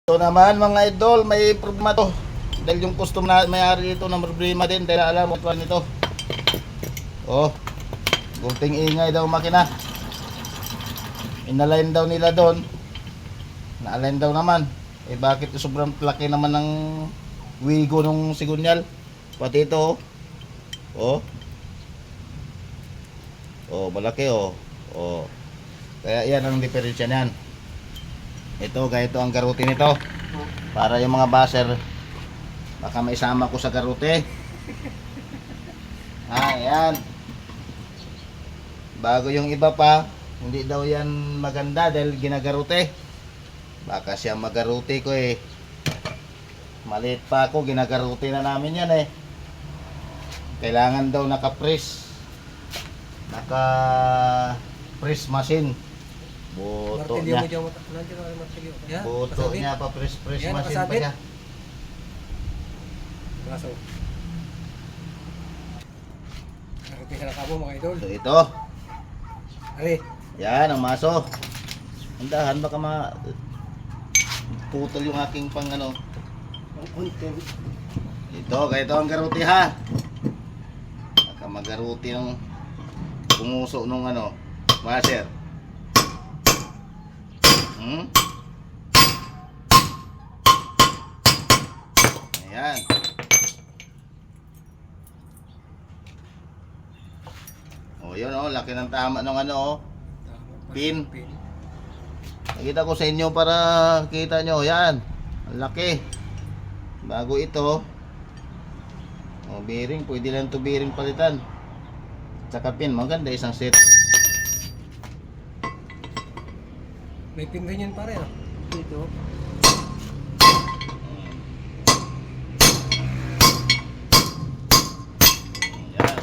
So naman mga idol, may problema to. Dahil yung customer na may-ari dito na problema din dahil alam mo nito. Oh, gunting ingay daw makina. Inalign daw nila doon. Na-align daw naman. Eh bakit sobrang laki naman ng wigo nung sigunyal? Pati ito. Oh. Oh, malaki oh. Oh. Kaya yan ang diferensya niyan. Ito, ganito ang garuti nito. Para yung mga baser, baka maisama ko sa garuti. Ayan. Bago yung iba pa, hindi daw yan maganda dahil ginagaruti. Baka siya magaruti ko eh. Maliit pa ako, ginagaruti na namin yan eh. Kailangan daw naka-press. Naka-press machine. Buto niya. Buto niya pa press machine pa siya. Maso. Nakapisa na kamo mga idol. So ito. Ali. Yan ang maso. Andahan baka putol yung aking pang ano. Ito, ganito ang garuti ha. Baka magaruti ng pumuso nung ano, washer. Ayan. O yun o, laki ng tama ng ano o. Pin. Nakita ko sa inyo para kita nyo. Yan. Ang laki. Bago ito. O bearing. Pwede lang ito bearing palitan. Tsaka pin. Maganda isang set. May pin ganyan pa rin. Dito. Yan.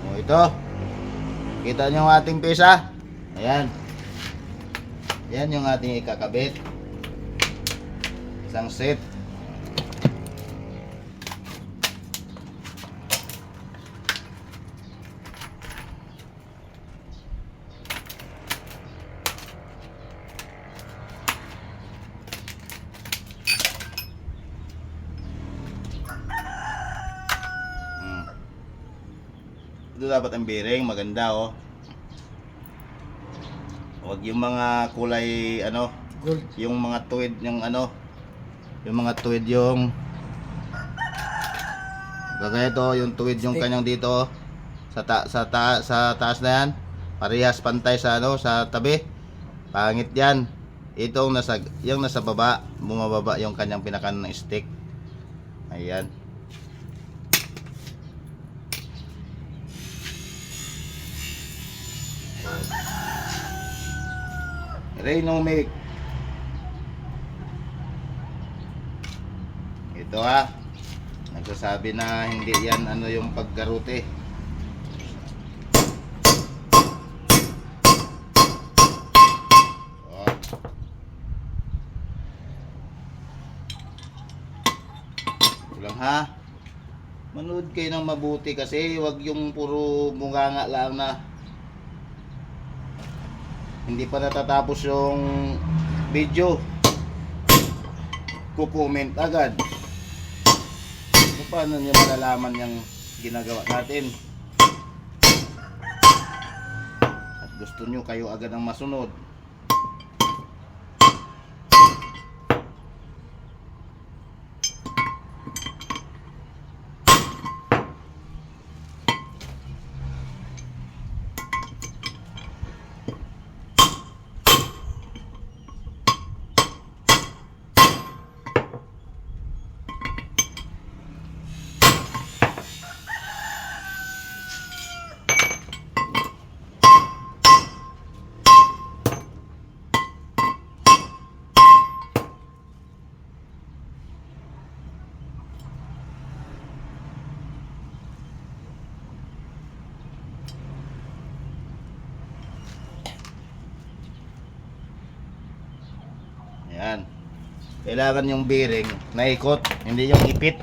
O ito. Kita nyo ang ating pisa. Ayan. Yan yung ating ikakabit. Isang set. Ito dapat ang bearing, maganda oh. Huwag yung mga kulay ano, Gold. yung mga tuwid yung ano, yung mga tuwid yung gagaya ito, yung tuwid yung kanyang dito sa taas na yan. Parehas pantay sa ano, sa tabi. Pangit yan. Itong yung nasa baba, bumababa yung kanyang pinakanan ng stick. Ayan. Raynomic. Ito ha. Nagsasabi na hindi yan ano yung paggaruti. Oh. Ito lang ha. Manood kayo ng mabuti kasi wag yung puro bunganga lang na hindi pa natatapos yung video, kukomment agad. Paano nyo malalaman yung ginagawa natin? At gusto nyo kayo agad ang masunod. Ayan. Kailangan yung bearing na ikot, hindi yung ipit.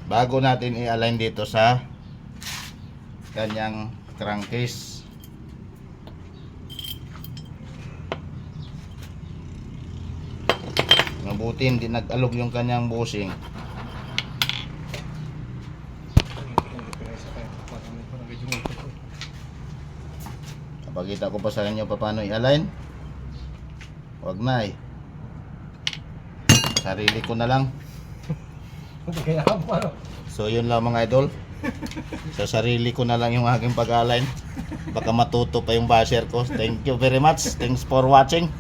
Bago natin i-align dito sa kanyang crankcase. Mabuti hindi nag-alog yung kanyang bushing. Papakita ko pa sa inyo paano i-align. Wag na eh. Sarili ko na lang. Hindi kaya ako ano. So yun lang mga idol. Sa sarili ko na lang yung aking pag-align. Baka matuto pa yung basher ko. Thank you very much. Thanks for watching.